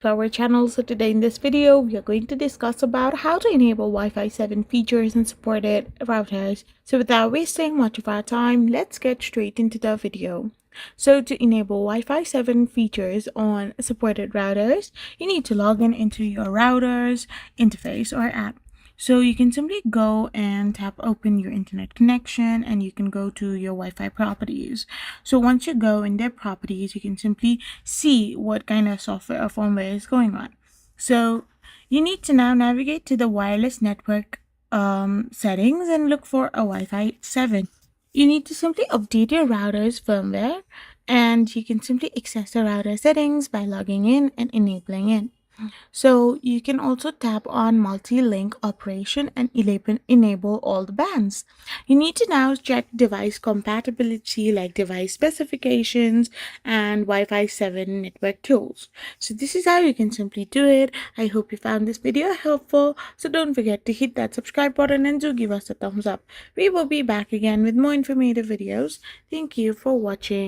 To our channel. So today in this video we are going to discuss about how to enable Wi-Fi 7 features and supported routers. So without wasting much of our time, let's get straight into the video. So to enable Wi-Fi 7 features on supported routers, you need to log in into your router's interface or app. So you can simply go and tap open your internet connection and you can go to your Wi-Fi properties. So once you go in their properties, you can simply see what kind of software or firmware is going on. So you need to now navigate to the wireless network settings and look for a Wi-Fi 7. You need to simply update your router's firmware and you can simply access the router settings by logging in and enabling it. So you can also tap on multi-link operation and enable all the bands. You need to now check device compatibility like device specifications and Wi-Fi 7 network tools. So this is how you can simply do it. I hope you found this video helpful. So don't forget to hit that subscribe button and do give us a thumbs up. We will be back again with more informative videos. Thank you for watching.